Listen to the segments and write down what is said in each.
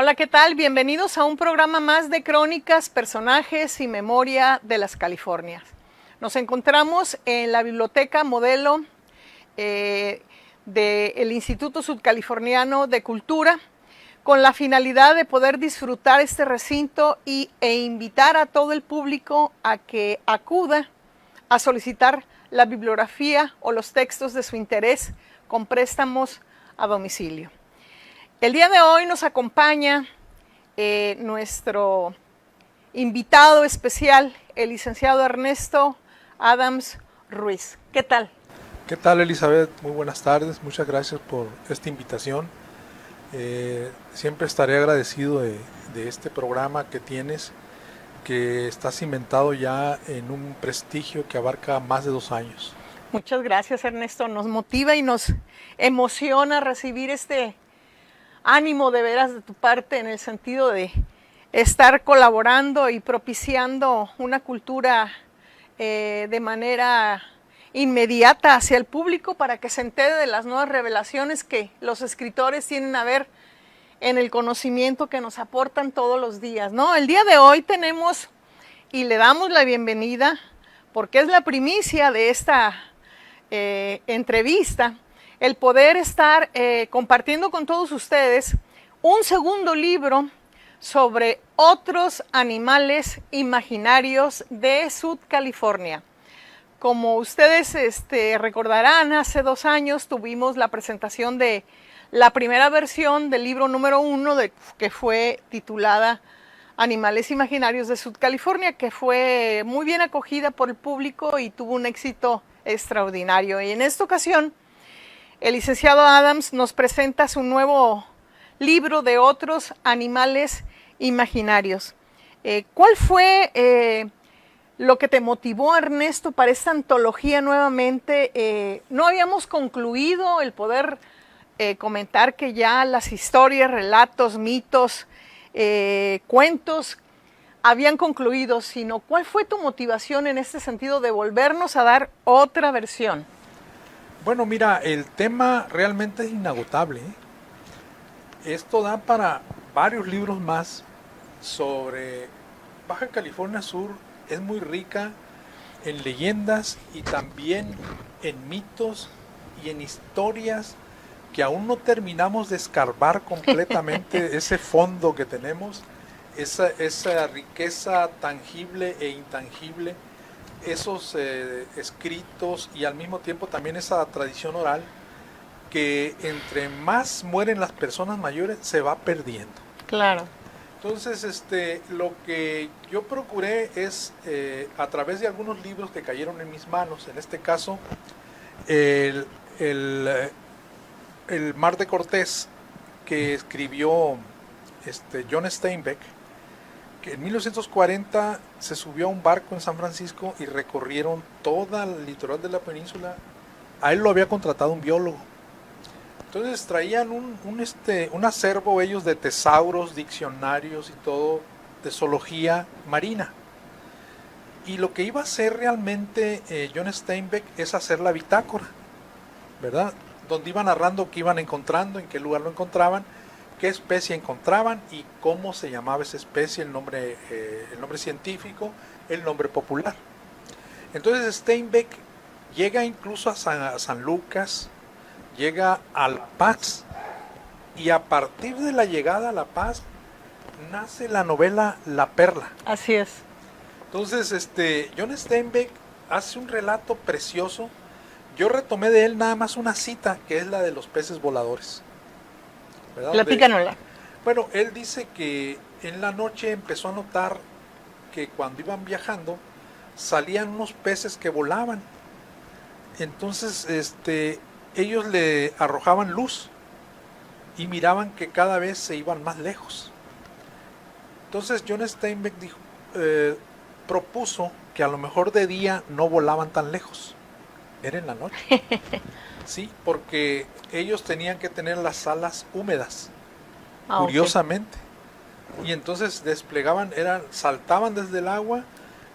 Hola, ¿qué tal? Bienvenidos a un programa más de crónicas, personajes y memoria de las Californias. Nos encontramos en la biblioteca modelo del Instituto Sudcaliforniano de Cultura, con la finalidad de poder disfrutar este recinto e invitar a todo el público a que acuda a solicitar la bibliografía o los textos de su interés con préstamos a domicilio. El día de hoy nos acompaña nuestro invitado especial, el licenciado Ernesto Adams Ruiz. ¿Qué tal? ¿Qué tal, Elizabeth? Muy buenas tardes, muchas gracias por esta invitación. Siempre estaré agradecido de este programa que tienes, que está cimentado ya en un prestigio que abarca más de 2 años. Muchas gracias, Ernesto. Nos motiva y nos emociona recibir este ánimo de veras de tu parte, en el sentido de estar colaborando y propiciando una cultura de manera inmediata hacia el público, para que se entere de las nuevas revelaciones que los escritores tienen a ver en el conocimiento que nos aportan todos los días, ¿no? El día de hoy tenemos y le damos la bienvenida, porque es la primicia de esta entrevista, el poder estar compartiendo con todos ustedes un segundo libro sobre otros animales imaginarios de Sudcalifornia. Como ustedes recordarán, hace 2 años tuvimos la presentación de la primera versión del libro número 1, que fue titulada Animales Imaginarios de Sudcalifornia, que fue muy bien acogida por el público y tuvo un éxito extraordinario. Y en esta ocasión, el licenciado Adams nos presenta su nuevo libro de otros animales imaginarios. ¿Cuál fue lo que te motivó, Ernesto, para esta antología nuevamente? No habíamos concluido el poder comentar que ya las historias, relatos, mitos, cuentos habían concluido, sino ¿cuál fue tu motivación en este sentido de volvernos a dar otra versión? Bueno, mira, el tema realmente es inagotable, ¿eh? Esto da para varios libros más sobre Baja California Sur. Es muy rica en leyendas y también en mitos y en historias que aún no terminamos de escarbar completamente ese fondo que tenemos, esa riqueza tangible e intangible, esos escritos y al mismo tiempo también esa tradición oral que entre más mueren las personas mayores se va perdiendo. Claro. Entonces, lo que yo procuré es, a través de algunos libros que cayeron en mis manos, en este caso, el Mar de Cortés, que escribió John Steinbeck, que en 1940 se subió a un barco en San Francisco y recorrieron toda el litoral de la península. A él lo había contratado un biólogo. Entonces traían un acervo ellos de tesauros, diccionarios y todo, de zoología marina. Y lo que iba a hacer realmente John Steinbeck es hacer la bitácora, ¿verdad? Donde iba narrando qué iban encontrando, en qué lugar lo encontraban, qué especie encontraban y cómo se llamaba esa especie, el nombre científico, el nombre popular. Entonces Steinbeck llega incluso a San Lucas, llega a La Paz, y a partir de la llegada a La Paz nace la novela La Perla. Así es. Entonces, John Steinbeck hace un relato precioso. Yo retomé de él nada más una cita, que es la de los peces voladores, ¿verdad? Platícanosla. Bueno, él dice que en la noche empezó a notar que cuando iban viajando salían unos peces que volaban. Entonces, ellos le arrojaban luz y miraban que cada vez se iban más lejos. Entonces John Steinbeck propuso que a lo mejor de día no volaban tan lejos, era en la noche. Sí, porque ellos tenían que tener las alas húmedas, curiosamente. Okay. Y entonces desplegaban, saltaban desde el agua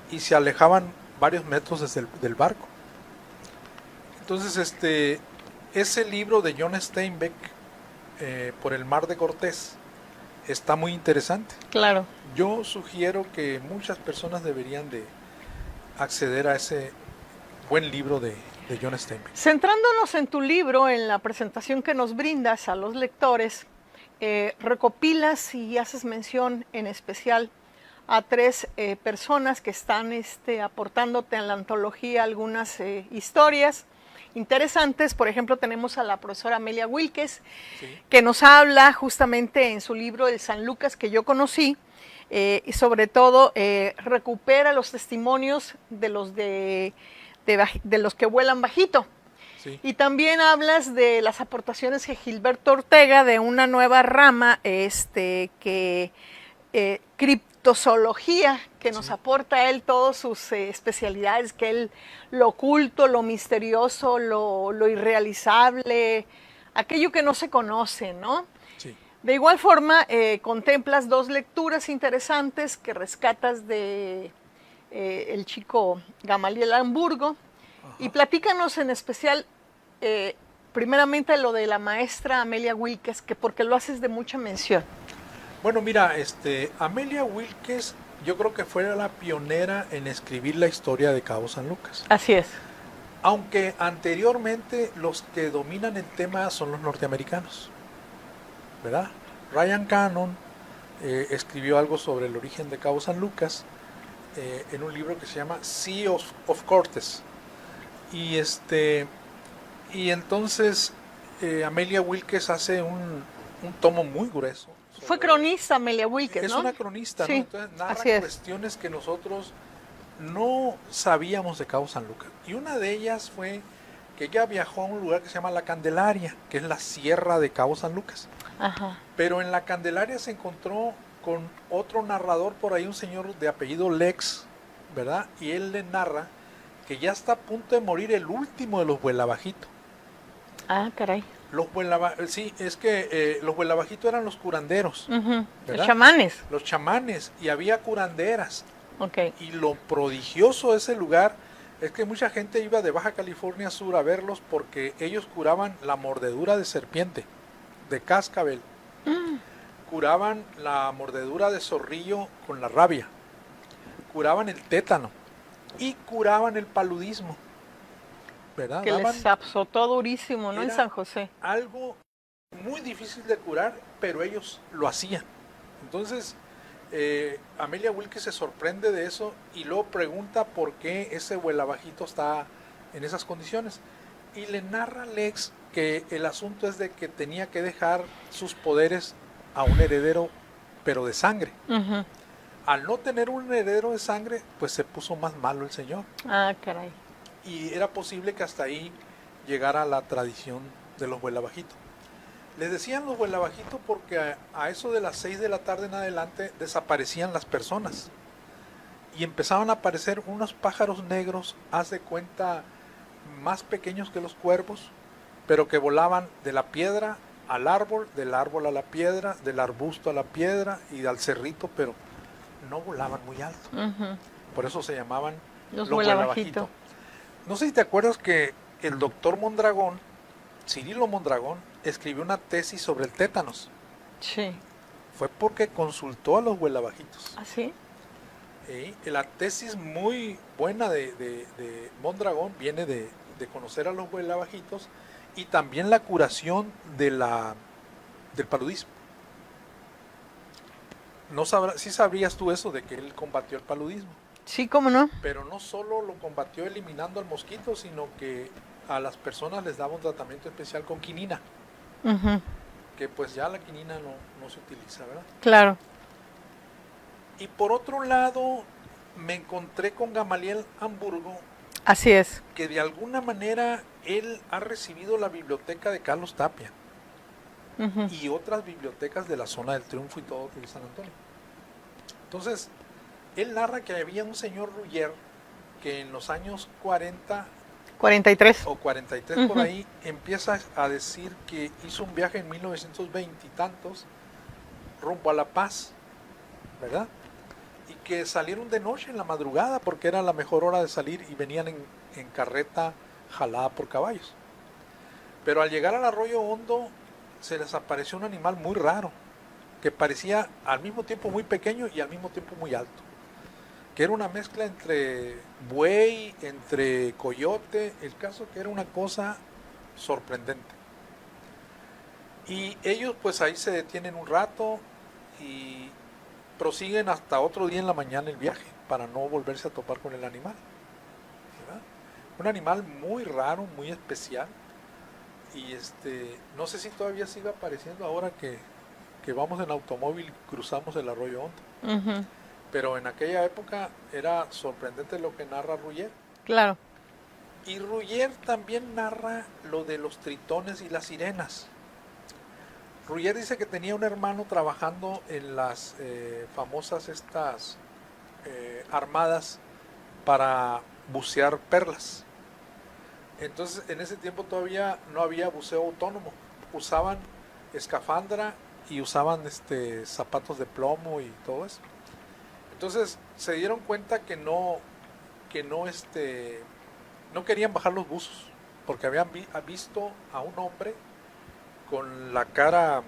y se alejaban varios metros desde del barco. Entonces, ese libro de John Steinbeck, por el Mar de Cortés, está muy interesante. Claro. Yo sugiero que muchas personas deberían de acceder a ese buen libro de John Steinbeck. Centrándonos en tu libro, en la presentación que nos brindas a los lectores, recopilas y haces mención en especial a tres personas que están aportándote en la antología algunas historias interesantes. Por ejemplo, tenemos a la profesora Amelia Wilkes, Sí. que nos habla justamente en su libro El San Lucas, que yo conocí, y sobre todo recupera los testimonios de los que vuelan bajito. Sí. Y también hablas de las aportaciones de Gilberto Ortega, de una nueva rama criptozoología, que nos Sí. aporta él todas sus especialidades, que él, lo oculto, lo misterioso, lo irrealizable, aquello que no se conoce, ¿no? Sí. De igual forma, contemplas dos lecturas interesantes que rescatas de el chico Gamaliel Hamburgo. Ajá. Y platícanos en especial, primeramente, lo de la maestra Amelia Wilkes, que porque lo haces de mucha mención. Bueno, mira, Amelia Wilkes, yo creo que fue la pionera en escribir la historia de Cabo San Lucas. Así es. Aunque anteriormente los que dominan el tema son los norteamericanos, ¿verdad? Ryan Cannon escribió algo sobre el origen de Cabo San Lucas en un libro que se llama Sea of Cortes. Y entonces Amelia Wilkes hace un tomo muy grueso. Fue cronista Amelia Wilkes, Es ¿no? una cronista, Sí, ¿no? Entonces narra así es. cuestiones que nosotros no sabíamos de Cabo San Lucas. Y una de ellas fue que ella viajó a un lugar que se llama La Candelaria, que es la sierra de Cabo San Lucas. Ajá. Pero en La Candelaria se encontró con otro narrador por ahí, un señor de apellido Lex, ¿verdad? Y él le narra que ya está a punto de morir el último de los Vuelabajito. Ah, caray. Sí, es que los Vuelabajito eran los curanderos, Los ¿verdad? chamanes. Los chamanes, y había curanderas. Ok. Y lo prodigioso de ese lugar es que mucha gente iba de Baja California Sur a verlos porque ellos curaban la mordedura de serpiente, de cascabel. Curaban la mordedura de zorrillo con la rabia. Curaban el tétano. Y curaban el paludismo. ¿Verdad? Que les azotó durísimo, ¿no? En Era San José. algo muy difícil de curar, pero ellos lo hacían. Entonces, Amelia Wilkes se sorprende de eso y luego pregunta por qué ese Vuelabajito está en esas condiciones. Y le narra a Lex que el asunto es de que tenía que dejar sus poderes a un heredero, pero de sangre. Ujú. Al no tener un heredero de sangre, pues se puso más malo el señor. Ah, caray. Y era posible que hasta ahí llegara la tradición de los Vuelabajito. Les decían los Vuelabajito porque a eso de las 6 de la tarde en adelante desaparecían las personas y empezaban a aparecer unos pájaros negros, haz de cuenta, más pequeños que los cuervos, pero que volaban de la piedra al árbol, del árbol a la piedra, del arbusto a la piedra y al cerrito, pero no volaban muy alto. Ujú. Por eso se llamaban Los Vuelabajito. No sé si te acuerdas que el doctor Mondragón, Cirilo Mondragón, escribió una tesis sobre el tétanos. Sí. Fue porque consultó a los Vuelabajitos. ¿Ah, sí? La tesis muy buena de Mondragón viene de conocer a los Vuelabajitos y también la curación del paludismo. ¿Sí sabrías tú eso de que él combatió el paludismo? Sí, ¿cómo no? Pero no solo lo combatió eliminando al mosquito, sino que a las personas les daba un tratamiento especial con quinina, Ujú. que pues ya la quinina no se utiliza, ¿verdad? Claro. Y por otro lado, me encontré con Gamaliel Hamburgo, Así es. que de alguna manera él ha recibido la biblioteca de Carlos Tapia Ujú. y otras bibliotecas de la zona del Triunfo y todo de San Antonio. Entonces, él narra que había un señor Ruyer que en los años 40 43. o 43 por Ujú. ahí empieza a decir que hizo un viaje en 1920 y tantos rumbo a La Paz, ¿verdad? Y que salieron de noche en la madrugada porque era la mejor hora de salir y venían en carreta jalada por caballos. Pero al llegar al arroyo Hondo se les apareció un animal muy raro que parecía al mismo tiempo muy pequeño y al mismo tiempo muy alto, que era una mezcla entre buey, entre coyote, el caso que era una cosa sorprendente. Y ellos pues ahí se detienen un rato y prosiguen hasta otro día en la mañana el viaje para no volverse a topar con el animal, ¿verdad? Un animal muy raro, muy especial, y no sé si todavía sigue apareciendo ahora que vamos en automóvil y cruzamos el arroyo Hondo. Ujú. Pero en aquella época era sorprendente lo que narra Ruggier. Claro. Y Ruggier también narra lo de los tritones y las sirenas. Ruggier dice que tenía un hermano trabajando en las famosas armadas para bucear perlas. Entonces en ese tiempo todavía no había buceo autónomo. Usaban escafandra y usaban zapatos de plomo y todo eso. Entonces se dieron cuenta que no querían bajar los buzos porque habían visto a un hombre con la cara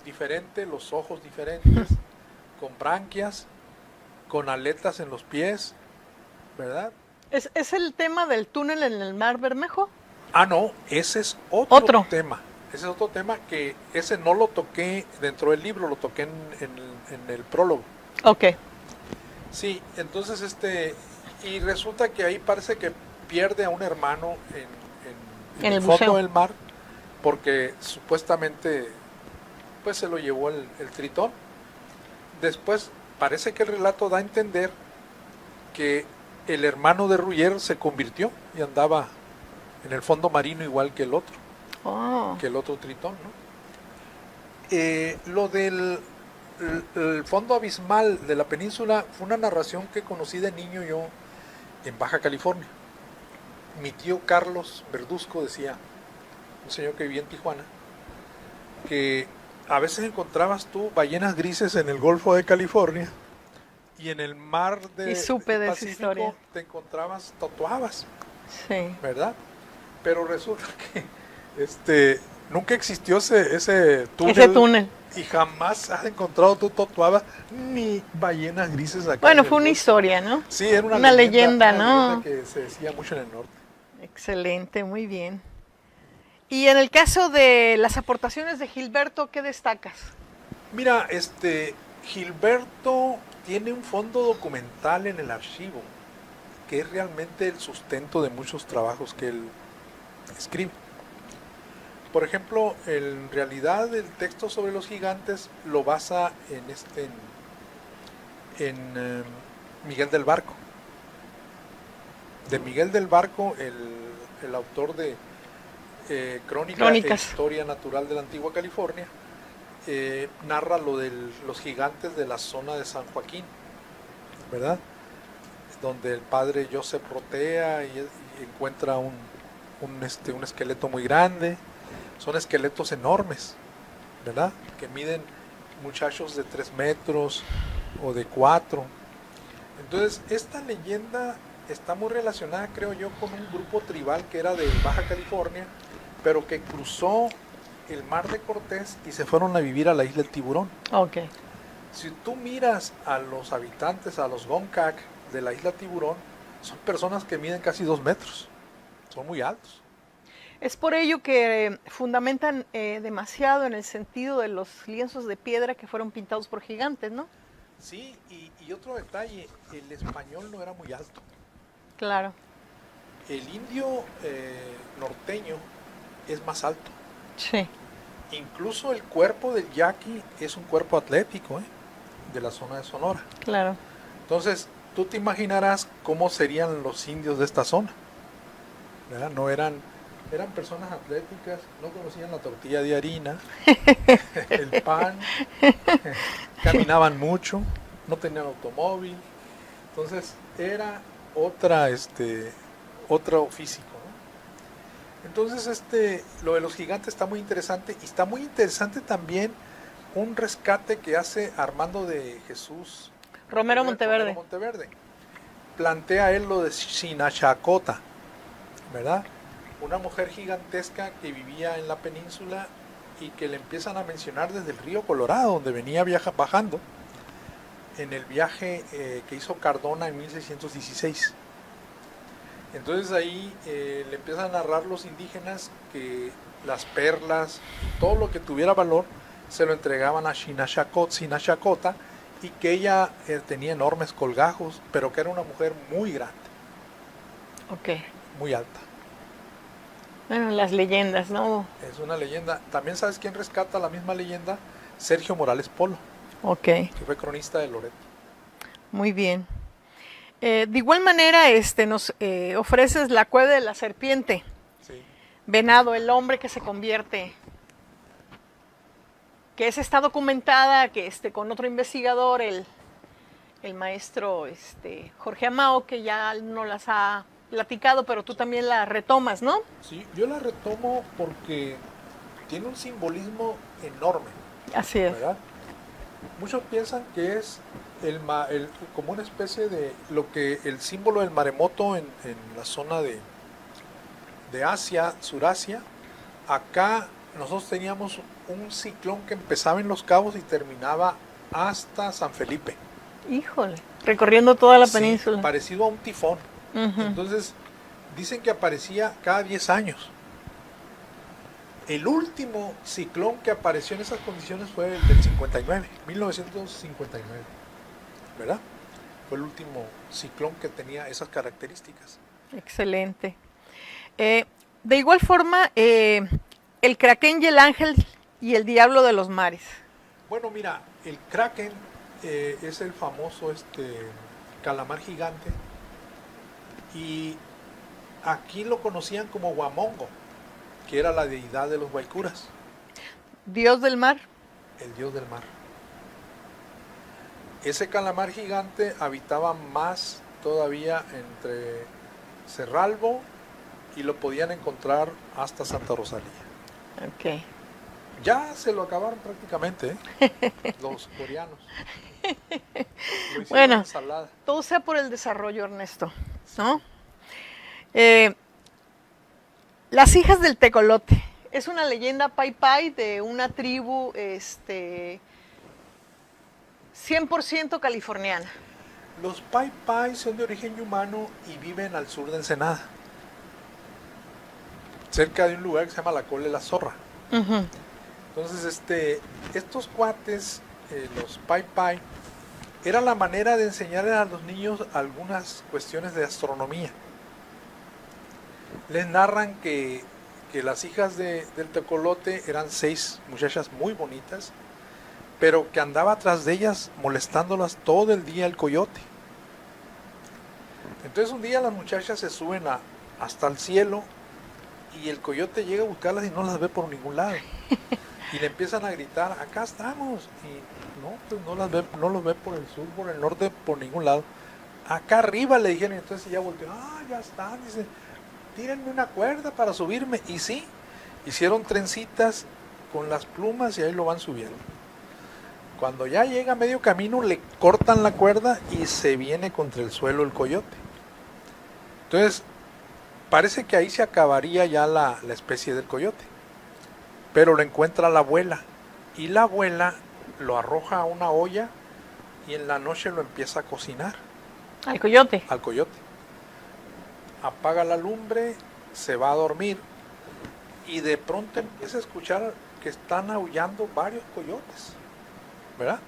diferente, los ojos diferentes, con branquias, con aletas en los pies, ¿verdad? ¿Es el tema del túnel en el Mar Bermejo? Ah, no, ese es otro tema. Ese es otro tema que ese no lo toqué dentro del libro, lo toqué en el prólogo. Ok. Sí, entonces y resulta que ahí parece que pierde a un hermano en el fondo del mar, porque supuestamente pues se lo llevó el tritón. Después parece que el relato da a entender que el hermano de Ruggier se convirtió y andaba en el fondo marino igual que el otro, que el otro tritón, ¿no? Lo del el fondo abismal de la península fue una narración que conocí de niño yo en Baja California. Mi tío Carlos Verduzco decía, un señor que vivía en Tijuana, que a veces encontrabas tú ballenas grises en el Golfo de California y en el mar del Pacífico te encontrabas totoabas, sí, ¿verdad? Pero resulta que nunca existió ese túnel y jamás has encontrado tu totoaba ni ballenas grises acá. Bueno, fue una historia, ¿no? Sí, era una leyenda, ¿no? Leyenda que se decía mucho en el norte. Excelente, muy bien. Y en el caso de las aportaciones de Gilberto, ¿qué destacas? Mira, Gilberto tiene un fondo documental en el archivo, que es realmente el sustento de muchos trabajos que él escribe. Por ejemplo, en realidad el texto sobre los gigantes lo basa en Miguel del Barco. De Miguel del Barco, el autor de Crónicas e Historia Natural de la Antigua California, narra lo de los gigantes de la zona de San Joaquín, ¿verdad? Donde el padre Joseph rotea y encuentra un esqueleto muy grande. Son esqueletos enormes, ¿verdad? Que miden muchachos de 3 metros o de 4. Entonces, esta leyenda está muy relacionada, creo yo, con un grupo tribal que era de Baja California, pero que cruzó el Mar de Cortés y se fueron a vivir a la isla del Tiburón. Ok. Si tú miras a los habitantes, a los Goncac de la isla Tiburón, son personas que miden casi 2 metros. Son muy altos. Es por ello que fundamentan demasiado en el sentido de los lienzos de piedra que fueron pintados por gigantes, ¿no? Sí, y otro detalle, el español no era muy alto. Claro. El indio norteño es más alto. Sí. Incluso el cuerpo del yaqui es un cuerpo atlético, de la zona de Sonora. Claro. Entonces, tú te imaginarás cómo serían los indios de esta zona, ¿verdad? No eran personas atléticas, no conocían la tortilla de harina, el pan, caminaban mucho, no tenían automóvil. Entonces, era otro físico, ¿no? Entonces, lo de los gigantes está muy interesante, y está muy interesante también un rescate que hace Armando de Jesús Romero Monteverde. Plantea él lo de Sinachacota, ¿verdad? Una mujer gigantesca que vivía en la península y que le empiezan a mencionar desde el río Colorado, donde venía bajando en el viaje que hizo Cardona en 1616. Entonces ahí le empiezan a narrar los indígenas que las perlas, todo lo que tuviera valor, se lo entregaban a Sinashakota, y que ella tenía enormes colgajos, pero que era una mujer muy grande, Ok. muy alta. Bueno, las leyendas, ¿no? Es una leyenda. También sabes quién rescata la misma leyenda, Sergio Morales Polo, Ok, que fue cronista de Loreto. muy bien. De igual manera, nos ofreces la cueva de la serpiente, Sí. Venado, el hombre que se convierte, que esa está documentada, que con otro investigador, el maestro Jorge Amao, que ya no las ha platicado, pero tú también la retomas, ¿no? Sí, yo la retomo porque tiene un simbolismo enorme, Así es. ¿verdad? Muchos piensan que es como una especie de lo que el símbolo del maremoto en la zona de Asia, Surasia. Acá nosotros teníamos un ciclón que empezaba en Los Cabos y terminaba hasta San Felipe. Híjole, recorriendo toda la Sí, península. parecido a un tifón. Ujú. Entonces, dicen que aparecía cada 10 años. El último ciclón que apareció en esas condiciones fue el del 59, 1959, ¿verdad? Fue el último ciclón que tenía esas características. Excelente. De igual forma, el Kraken y el Ángel y el Diablo de los Mares. Bueno, mira, el Kraken es el famoso calamar gigante, y aquí lo conocían como Huamongo, que era la deidad de los Guaycuras, Dios del mar. el dios del mar. Ese calamar gigante habitaba más todavía entre Cerralbo, y lo podían encontrar hasta Santa Rosalía. Ok. Ya se lo acabaron prácticamente, los coreanos. Lo hicieron Bueno, ensalada. todo sea por el desarrollo, Ernesto, ¿no? Las hijas del tecolote. Es una leyenda pai pai de una tribu 100% californiana. Los Pai Pai son de origen humano y viven al sur de Ensenada, cerca de un lugar que se llama la Cola de la Zorra. Ujú. Entonces, estos cuates, los Pai Pai, era la manera de enseñar a los niños algunas cuestiones de astronomía. Les narran que las hijas del tecolote eran 6 muchachas muy bonitas, pero que andaba atrás de ellas molestándolas todo el día el coyote. Entonces un día las muchachas se suben hasta el cielo, y el coyote llega a buscarlas y no las ve por ningún lado. Y le empiezan a gritar, acá estamos. Y no, pues no los ve por el sur, por el norte, por ningún lado. Acá arriba le dijeron, y entonces ella volteó, ya están, dice, tírenme una cuerda para subirme. Y sí, hicieron trencitas con las plumas y ahí lo van subiendo. Cuando ya llega a medio camino, le cortan la cuerda y se viene contra el suelo el coyote. Entonces, parece que ahí se acabaría ya la especie del coyote. Pero lo encuentra la abuela, y la abuela lo arroja a una olla y en la noche lo empieza a cocinar Al coyote. al coyote. Apaga la lumbre, se va a dormir, y de pronto empieza a escuchar que están aullando varios coyotes, ¿verdad?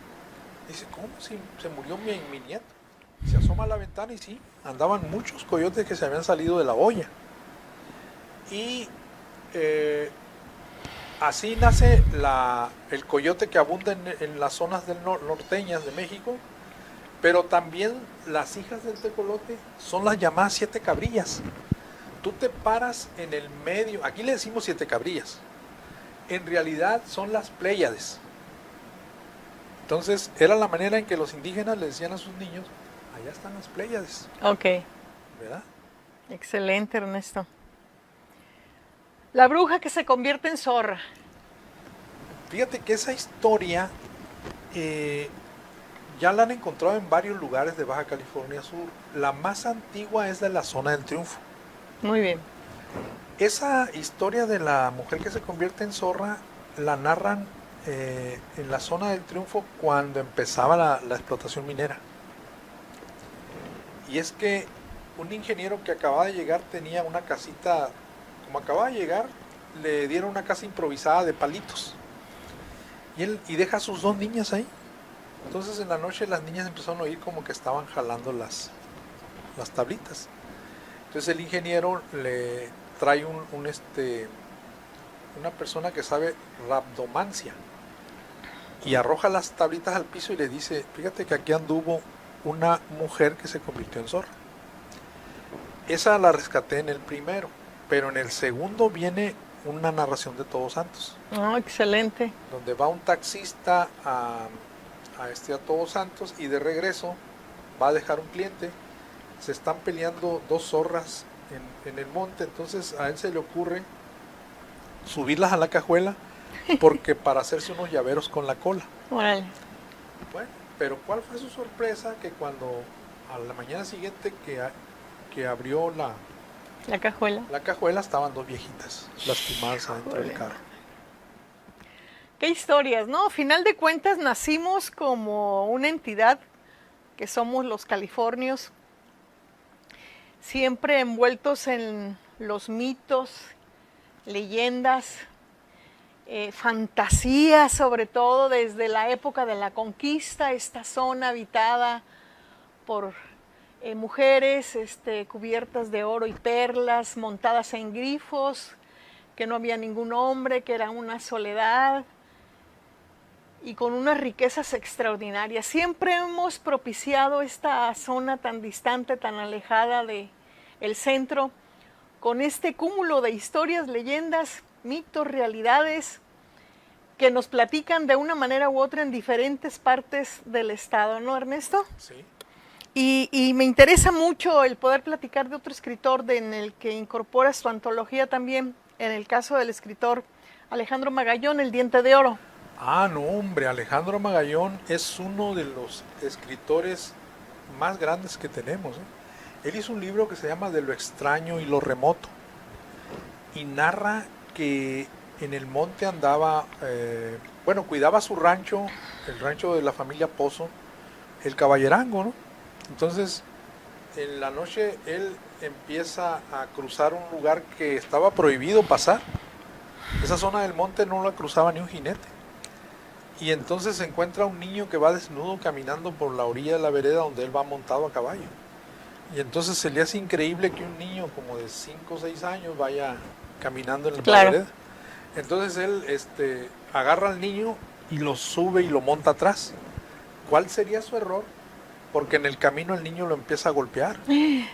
Dice, ¿cómo si se murió mi nieto? Se asoma a la ventana y sí, andaban muchos coyotes que se habían salido de la olla. Y así nace el coyote que abunda en las zonas norteñas de México, pero también las hijas del tecolote son las llamadas 7 cabrillas. Tú te paras en el medio, aquí le decimos 7 cabrillas, en realidad son las Pléyades. Entonces era la manera en que los indígenas le decían a sus niños, allá están las Pléyades, Ok. ¿verdad? Excelente, Ernesto. La bruja que se convierte en zorra. Fíjate que esa historia ya la han encontrado en varios lugares de Baja California Sur. La más antigua es de la Zona del Triunfo. Muy bien. Esa historia de la mujer que se convierte en zorra la narran en la zona del Triunfo cuando empezaba la explotación minera. Y es que un ingeniero que acababa de llegar tenía una casita, como acababa de llegar, le dieron una casa improvisada de palitos. Y deja a sus 2 niñas ahí. Entonces en la noche las niñas empezaron a oír como que estaban jalando las tablitas. Entonces el ingeniero le trae una persona que sabe rabdomancia y arroja las tablitas al piso y le dice, fíjate que aquí anduvo una mujer que se convirtió en zorra. Esa la rescaté en el primero, pero en el segundo viene una narración de Todos Santos. Excelente. Donde va un taxista a Todos Santos y de regreso va a dejar un cliente. Se están peleando 2 zorras en el monte, entonces a él se le ocurre subirlas a la cajuela porque para hacerse unos llaveros con la cola. Órale. Bueno, pero ¿cuál fue su sorpresa? Que cuando a la mañana siguiente que abrió la cajuela estaban 2 viejitas lastimadas adentro del carro. Qué historias, ¿no? A final de cuentas nacimos como una entidad que somos los californios, siempre envueltos en los mitos, leyendas, fantasías, sobre todo desde la época de la conquista, esta zona habitada por mujeres cubiertas de oro y perlas, montadas en grifos, que no había ningún hombre, que era una soledad y con unas riquezas extraordinarias. Siempre hemos propiciado esta zona tan distante, tan alejada del centro, con este cúmulo de historias, leyendas, mitos, realidades que nos platican de una manera u otra en diferentes partes del estado, ¿no, Ernesto? Sí. Y me interesa mucho el poder platicar de otro escritor en el que incorpora su antología también, en el caso del escritor Alejandro Magallón, El Diente de Oro. No, hombre, Alejandro Magallón es uno de los escritores más grandes que tenemos. Él hizo un libro que se llama De lo extraño y lo remoto y narra que en el monte andaba, cuidaba su rancho, el rancho de la familia Pozo, el Caballerango, ¿no? Entonces, en la noche él empieza a cruzar un lugar que estaba prohibido pasar. Esa zona del monte no la cruzaba ni un jinete. Y entonces se encuentra un niño que va desnudo caminando por la orilla de la vereda donde él va montado a caballo. Y entonces se le hace increíble que un niño como de 5 o 6 años vaya caminando en la vereda. Entonces él agarra al niño y lo sube y lo monta atrás. ¿Cuál sería su error? Porque en el camino el niño lo empieza a golpear y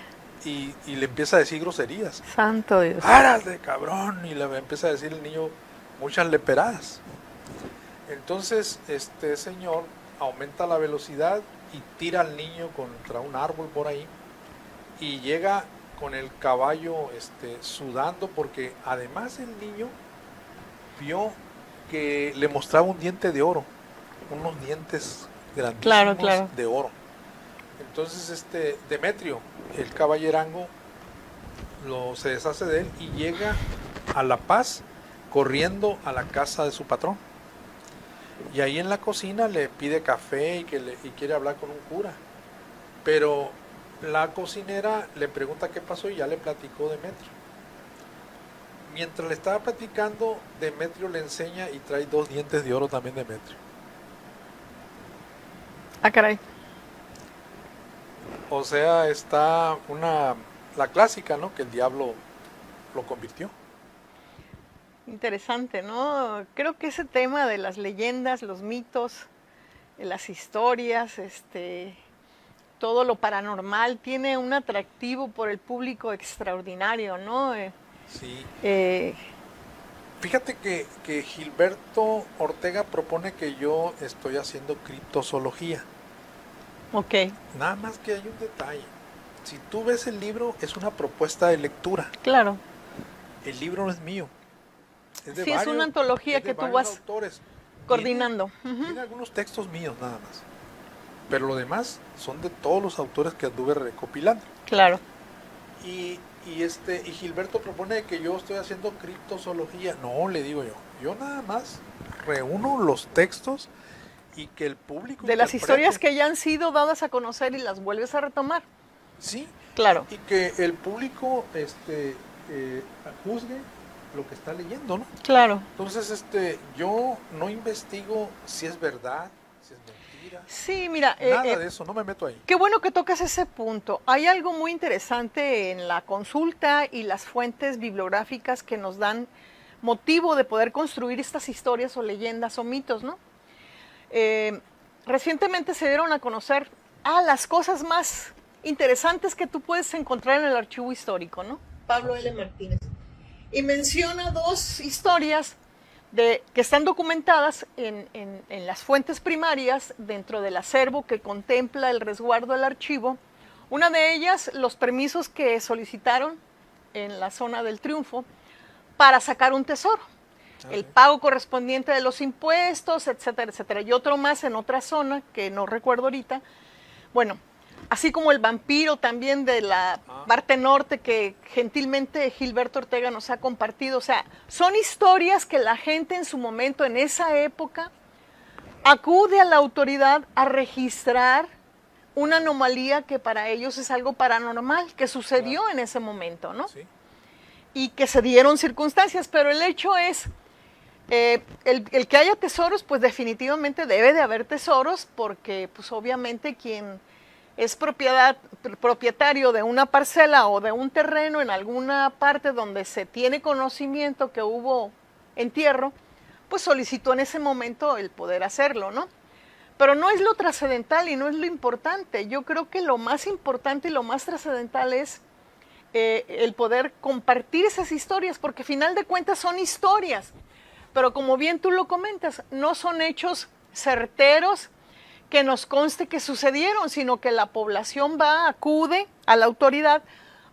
le empieza a decir groserías. Santo Dios. ¡Párate, cabrón! Y le empieza a decir el niño muchas leperadas. Entonces este señor aumenta la velocidad y tira al niño contra un árbol por ahí y llega con el caballo sudando, porque además el niño vio que le mostraba un diente de oro, unos dientes grandísimos de oro. Entonces Demetrio, el caballerango, se deshace de él y llega a La Paz corriendo a la casa de su patrón. Y ahí en la cocina le pide café y quiere hablar con un cura. Pero la cocinera le pregunta qué pasó y ya le platicó Demetrio. Mientras le estaba platicando, Demetrio le enseña y trae 2 dientes de oro también Demetrio. Caray. O sea, está la clásica, ¿no? Que el diablo lo convirtió. Interesante, ¿no? Creo que ese tema de las leyendas, los mitos, las historias, todo lo paranormal tiene un atractivo por el público extraordinario, ¿no? Sí. Fíjate que Gilberto Ortega propone que yo estoy haciendo criptozoología. Ok. Nada más que hay un detalle. Si tú ves el libro, es una propuesta de lectura. Claro. El libro no es mío. Es es una antología que tú vas autores. coordinando. Tiene algunos textos míos nada más. Pero lo demás son de todos los autores que anduve recopilando. Claro. Y y Gilberto propone que yo estoy haciendo criptozoología. No, le digo yo nada más reúno los textos y que el público De las interprete. historias que ya han sido dadas a conocer y las vuelves a retomar. Sí, Claro. y que el público juzgue lo que está leyendo, ¿no? Claro. Entonces, yo no investigo si es verdad, si es mentira, Sí, mira, nada de eso, no me meto ahí. qué bueno que tocas ese punto. Hay algo muy interesante en la consulta y las fuentes bibliográficas que nos dan motivo de poder construir estas historias o leyendas o mitos, ¿no? Recientemente se dieron a conocer las cosas más interesantes que tú puedes encontrar en el archivo histórico, ¿no? Pablo L. Martínez. Y menciona dos historias que están documentadas en las fuentes primarias dentro del acervo que contempla el resguardo del archivo. Una de ellas, los permisos que solicitaron en la zona del Triunfo para sacar un tesoro. El pago correspondiente de los impuestos, etcétera, etcétera. Y otro más en otra zona, que no recuerdo ahorita. Bueno, así como el vampiro también de la parte norte que gentilmente Gilberto Ortega nos ha compartido. O sea, son historias que la gente en su momento, en esa época, acude a la autoridad a registrar una anomalía que para ellos es algo paranormal, que sucedió en ese momento, ¿no? Sí. Y que se dieron circunstancias, pero el hecho es, el que haya tesoros, pues definitivamente debe de haber tesoros, porque pues obviamente quien es propietario de una parcela o de un terreno en alguna parte donde se tiene conocimiento que hubo entierro, pues solicitó en ese momento el poder hacerlo, ¿no? Pero no es lo trascendental y no es lo importante. Yo creo que lo más importante y lo más trascendental es el poder compartir esas historias, porque a final de cuentas son historias, pero como bien tú lo comentas, no son hechos certeros que nos conste que sucedieron, sino que la población acude a la autoridad,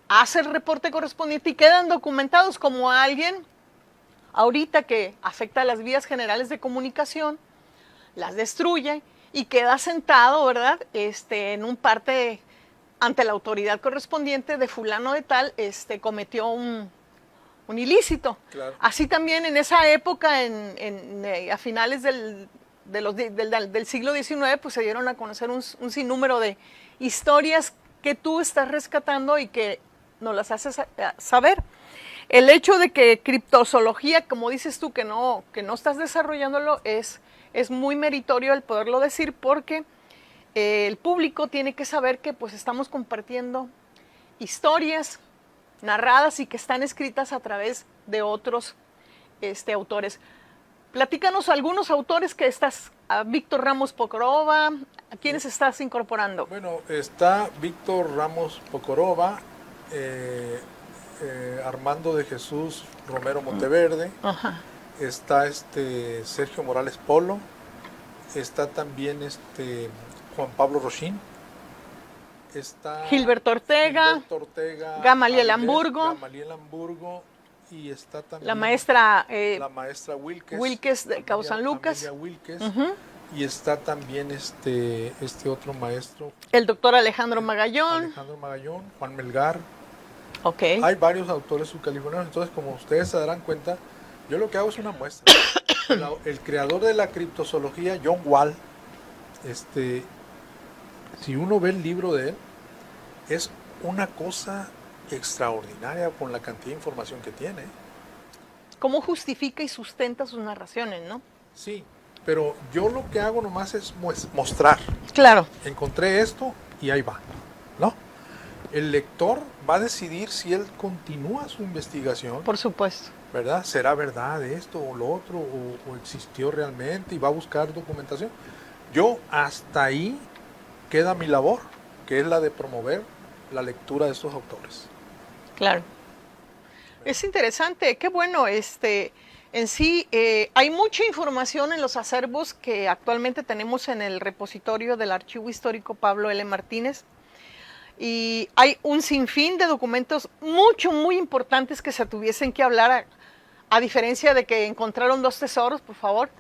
hace el reporte correspondiente y quedan documentados como alguien ahorita que afecta a las vías generales de comunicación, las destruye y queda sentado, ¿verdad? En un parte ante la autoridad correspondiente de fulano de tal, cometió un ilícito. Claro. Así también en esa época, a finales del siglo XIX, pues se dieron a conocer un sinnúmero de historias que tú estás rescatando y que nos las haces saber. El hecho de que criptozoología, como dices tú, que no estás desarrollándolo, es muy meritorio el poderlo decir, porque el público tiene que saber que pues estamos compartiendo historias narradas y que están escritas a través de otros autores. Platícanos algunos autores que estás, a Víctor Ramos Pocoroba, ¿a quiénes estás incorporando? Bueno, está Víctor Ramos Pocoroba, Armando de Jesús Romero Monteverde, Ajá. está Sergio Morales Polo, está también Juan Pablo Rochín, está Gilberto Ortega, Gamaliel Hamburgo, y está también la maestra Wilkes de Cabo San Lucas, Wilkes, y está también este otro maestro, el doctor Alejandro Magallón, Juan Melgar. Okay. Hay varios autores subcalifornianos, entonces como ustedes se darán cuenta, yo lo que hago es una muestra. El creador de la criptozoología, John Wall, si uno ve el libro de él, es una cosa extraordinaria con la cantidad de información que tiene. ¿Cómo justifica y sustenta sus narraciones, no? Sí, pero yo lo que hago nomás es mostrar. Claro. Encontré esto y ahí va, ¿no? El lector va a decidir si él continúa su investigación. Por supuesto. ¿Verdad? ¿Será verdad esto o lo otro? ¿O existió realmente? Y va a buscar documentación. Yo hasta ahí queda mi labor, que es la de promover la lectura de estos autores. Claro. Es interesante, qué bueno, en sí hay mucha información en los acervos que actualmente tenemos en el repositorio del Archivo Histórico Pablo L. Martínez, y hay un sinfín de documentos muy importantes que se tuviesen que hablar, a diferencia de que encontraron 2 tesoros, por favor.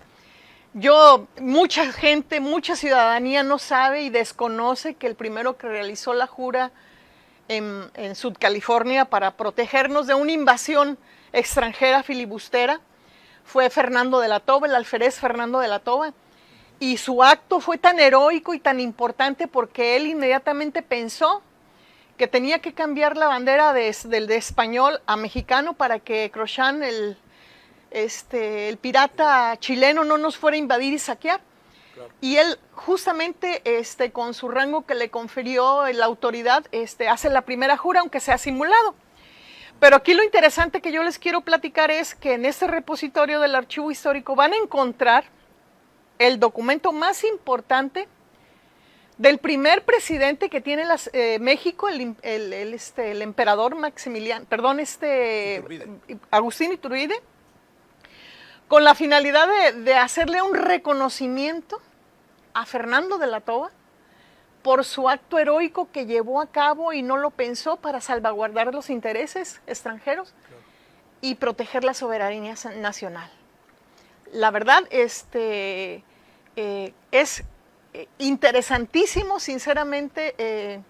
Mucha gente, mucha ciudadanía no sabe y desconoce que el primero que realizó la jura en Sud California para protegernos de una invasión extranjera filibustera fue Fernando de la Toba, el alférez Fernando de la Toba. Y su acto fue tan heroico y tan importante porque él inmediatamente pensó que tenía que cambiar la bandera de español a mexicano para que Crozan, el pirata chileno, no nos fuera a invadir y saquear. Claro. Y él justamente con su rango que le confirió la autoridad hace la primera jura, aunque sea simulado. Pero aquí lo interesante que yo les quiero platicar es que en este repositorio del Archivo Histórico van a encontrar el documento más importante del primer presidente que tiene México, el emperador Maximiliano, perdón, Agustín Iturbide, con la finalidad de hacerle un reconocimiento a Fernando de la Toba por su acto heroico que llevó a cabo y no lo pensó para salvaguardar los intereses extranjeros y proteger la soberanía nacional. La verdad, es interesantísimo, sinceramente,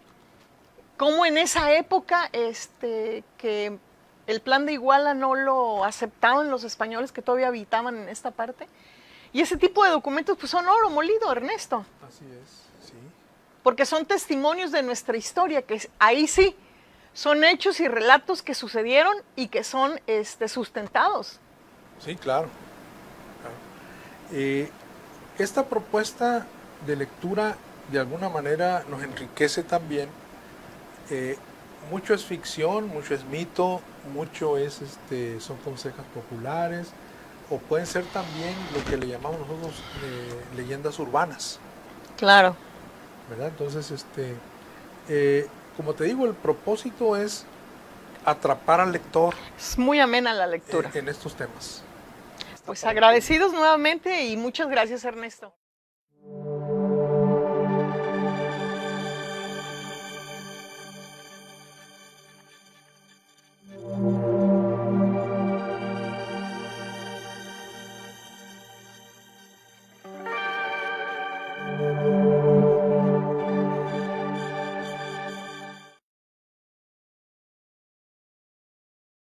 cómo en esa época que el Plan de Iguala no lo aceptaban los españoles que todavía habitaban en esta parte. Y ese tipo de documentos pues son oro molido, Ernesto. Así es, sí. Porque son testimonios de nuestra historia, que ahí sí son hechos y relatos que sucedieron y que son sustentados. Sí, claro. Esta propuesta de lectura de alguna manera nos enriquece también. Mucho es ficción, mucho es mito, mucho es son consejos populares, o pueden ser también lo que le llamamos nosotros leyendas urbanas. Claro. ¿Verdad? Entonces, como te digo, el propósito es atrapar al lector. Es muy amena la lectura. En estos temas. Pues agradecidos nuevamente y muchas gracias, Ernesto.